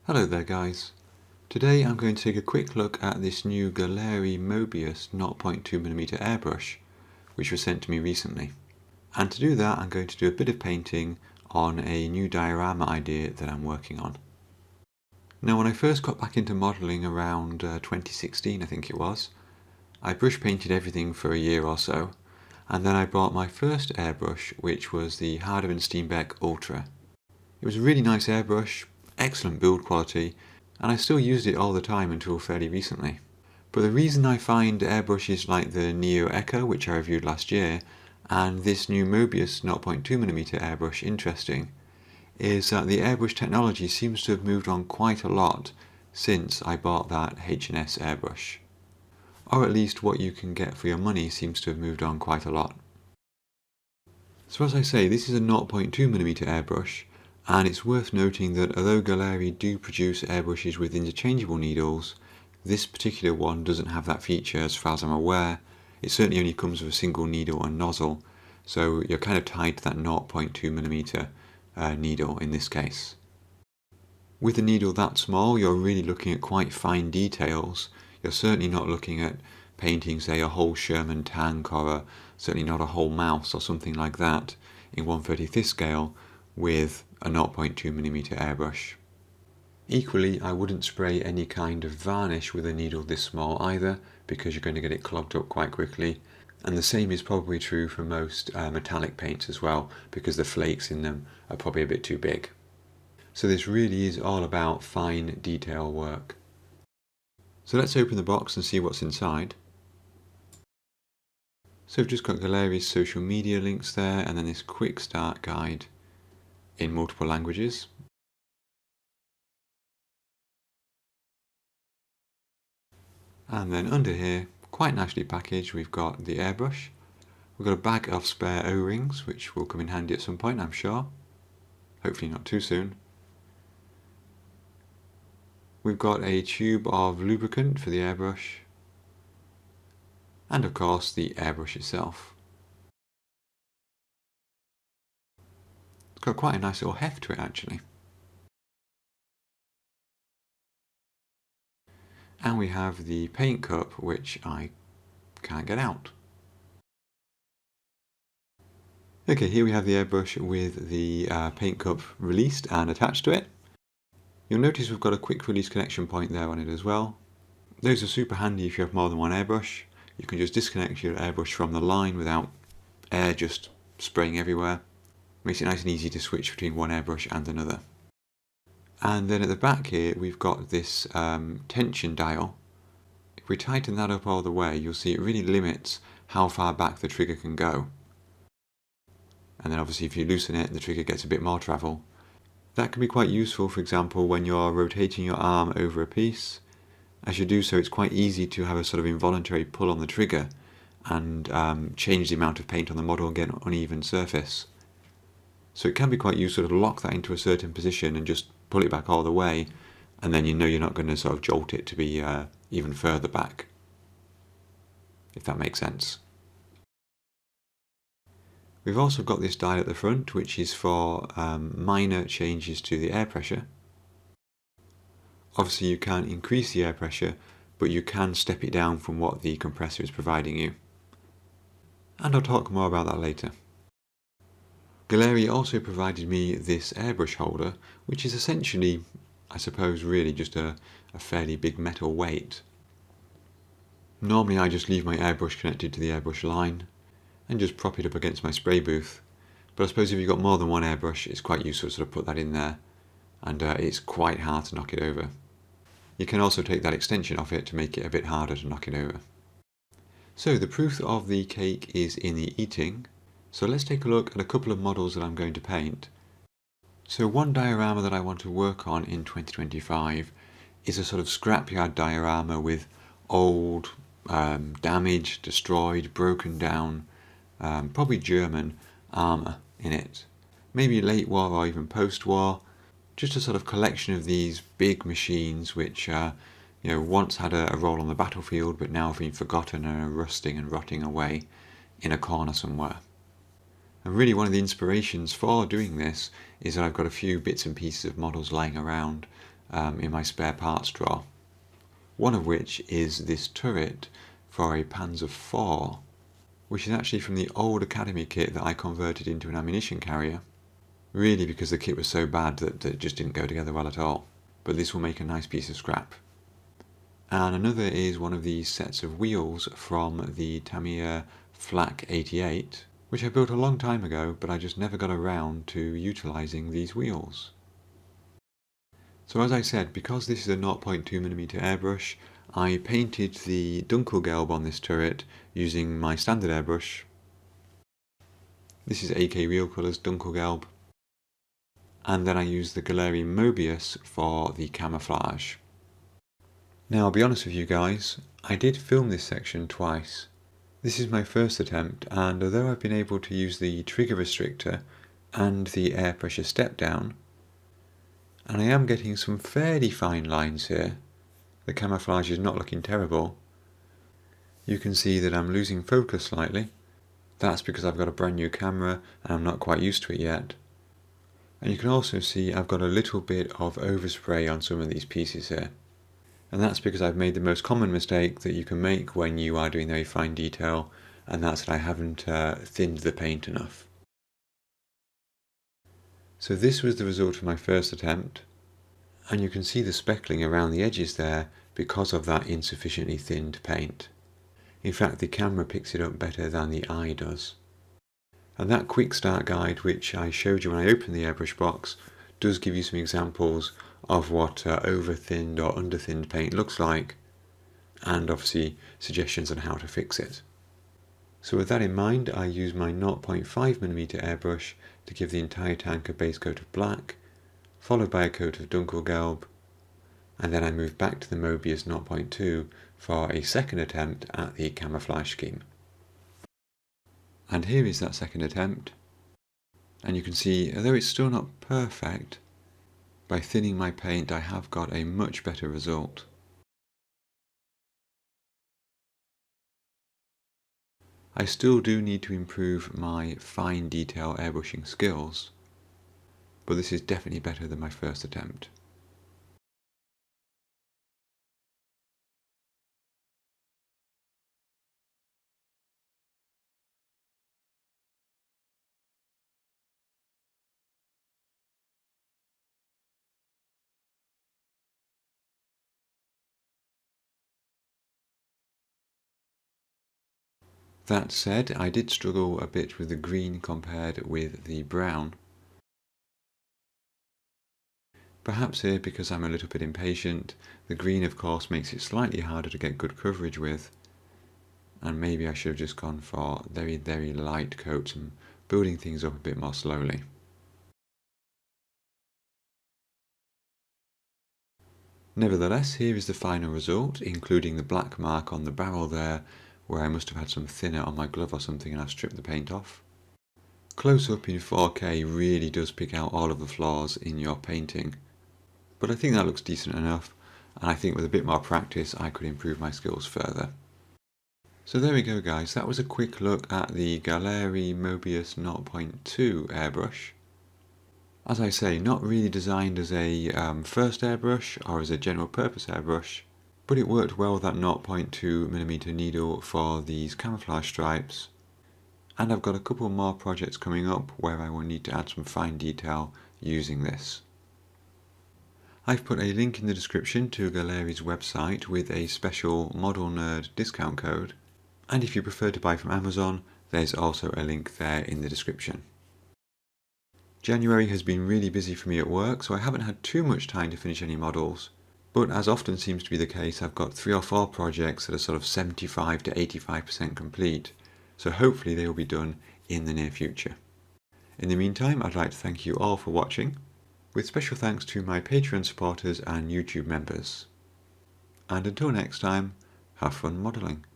Hello there guys. Today I'm going to take a quick look at this new Gaahleri Mobius 0.2mm airbrush which was sent to me recently. And to do that I'm going to do a bit of painting on a new diorama idea that I'm working on. Now when I first got back into modelling around 2016 I think it was, I brush painted everything for a year or so, and then I bought my first airbrush, which was the Harder & Steenbeck Ultra. It was a really nice airbrush, excellent build quality, and I still used it all the time until fairly recently. But the reason I find airbrushes like the Neo Echo, which I reviewed last year, and this new Mobius 0.2mm airbrush interesting, is that the airbrush technology seems to have moved on quite a lot since I bought that H&S airbrush. Or at least what you can get for your money seems to have moved on quite a lot. So as I say, this is a 0.2mm airbrush, and it's worth noting that although Gaahleri do produce airbrushes with interchangeable needles, this particular one doesn't have that feature as far as I'm aware. It certainly only comes with a single needle and nozzle, so you're kind of tied to that 0.2mm needle in this case. With a needle that small, you're really looking at quite fine details. You're certainly not looking at painting, say, a whole Sherman tank or certainly not a whole mouse or something like that in 1/35th scale with a 0.2mm airbrush. Equally, I wouldn't spray any kind of varnish with a needle this small either, because you're going to get it clogged up quite quickly. And the same is probably true for most metallic paints as well, because the flakes in them are probably a bit too big. So this really is all about fine detail work. So let's open the box and see what's inside. So we've just got Gaahlerie's social media links there, and then this quick start guide in multiple languages. And then under here, quite nicely packaged, we've got the airbrush. We've got a bag of spare O-rings, which will come in handy at some point, I'm sure. Hopefully not too soon. We've got a tube of lubricant for the airbrush, and of course the airbrush itself. It's got quite a nice little heft to it actually. And we have the paint cup, which I can't get out. Okay, here we have the airbrush with the paint cup released and attached to it. You'll notice we've got a quick release connection point there on it as well. Those are super handy if you have more than one airbrush. You can just disconnect your airbrush from the line without air just spraying everywhere. Makes it nice and easy to switch between one airbrush and another. And then at the back here we've got this tension dial. If we tighten that up all the way, you'll see it really limits how far back the trigger can go. And then obviously if you loosen it, the trigger gets a bit more travel. That can be quite useful, for example, when you're rotating your arm over a piece. As you do so, it's quite easy to have a sort of involuntary pull on the trigger and change the amount of paint on the model and get an uneven surface. So it can be quite useful to lock that into a certain position and just pull it back all the way, and then you know you're not going to sort of jolt it to be even further back, if that makes sense. We've also got this dial at the front, which is for minor changes to the air pressure. Obviously you can increase the air pressure, but you can step it down from what the compressor is providing you. And I'll talk more about that later. Gaahleri also provided me this airbrush holder, which is essentially, I suppose, really just a fairly big metal weight. Normally I just leave my airbrush connected to the airbrush line and just prop it up against my spray booth, but I suppose if you've got more than one airbrush it's quite useful to sort of put that in there, and it's quite hard to knock it over. You can also take that extension off it to make it a bit harder to knock it over. So the proof of the cake is in the eating, so let's take a look at a couple of models that I'm going to paint. So one diorama that I want to work on in 2025 is a sort of scrapyard diorama with old, damaged, destroyed, broken down, probably German armour in it. Maybe late war or even post-war. Just a sort of collection of these big machines which once had a role on the battlefield but now have been forgotten and are rusting and rotting away in a corner somewhere. And really one of the inspirations for doing this is that I've got a few bits and pieces of models lying around, in my spare parts drawer. One of which is this turret for a Panzer IV, which is actually from the old Academy kit that I converted into an ammunition carrier. Really because the kit was so bad that it just didn't go together well at all. But this will make a nice piece of scrap. And another is one of these sets of wheels from the Tamiya Flak 88, which I built a long time ago, but I just never got around to utilising these wheels. So as I said, because this is a 0.2mm airbrush, I painted the Dunkelgelb on this turret using my standard airbrush. This is AK Real Colours Dunkelgelb. And then I used the Gaahleri Mobius for the camouflage. Now I'll be honest with you guys, I did film this section twice. This is my first attempt, and although I've been able to use the trigger restrictor and the air pressure step down, and I am getting some fairly fine lines here, the camouflage is not looking terrible. You can see that I'm losing focus slightly. That's because I've got a brand new camera and I'm not quite used to it yet. And you can also see I've got a little bit of overspray on some of these pieces here. And that's because I've made the most common mistake that you can make when you are doing very fine detail, and that's that I haven't thinned the paint enough. So this was the result of my first attempt, and you can see the speckling around the edges there because of that insufficiently thinned paint. In fact, the camera picks it up better than the eye does. And that quick start guide which I showed you when I opened the airbrush box does give you some examples of what over-thinned or under-thinned paint looks like, and obviously suggestions on how to fix it. So with that in mind, I use my 0.5mm airbrush to give the entire tank a base coat of black, followed by a coat of Dunkelgelb, and then I move back to the Mobius 0.2 for a second attempt at the camouflage scheme. And here is that second attempt, and you can see, although it's still not perfect, by thinning my paint I have got a much better result. I still do need to improve my fine detail airbrushing skills, but this is definitely better than my first attempt. That said, I did struggle a bit with the green compared with the brown. Perhaps here because I'm a little bit impatient, the green of course makes it slightly harder to get good coverage with, and maybe I should have just gone for very light coats and building things up a bit more slowly. Nevertheless, here is the final result, including the black mark on the barrel there, where I must have had some thinner on my glove or something and I've stripped the paint off. Close up in 4K really does pick out all of the flaws in your painting, but I think that looks decent enough, and I think with a bit more practice I could improve my skills further. So there we go guys, that was a quick look at the Gaahleri Mobius 0.2 airbrush. As I say, not really designed as a first airbrush or as a general purpose airbrush, but it worked well with that 0.2mm needle for these camouflage stripes, and I've got a couple more projects coming up where I will need to add some fine detail using this. I've put a link in the description to Gaahlerie's website with a special Model Nerd discount code, and if you prefer to buy from Amazon, there's also a link there in the description. January has been really busy for me at work, so I haven't had too much time to finish any models, but as often seems to be the case, I've got 3 or 4 projects that are sort of 75 to 85% complete, so hopefully they will be done in the near future. In the meantime, I'd like to thank you all for watching, with special thanks to my Patreon supporters and YouTube members. And until next time, have fun modelling.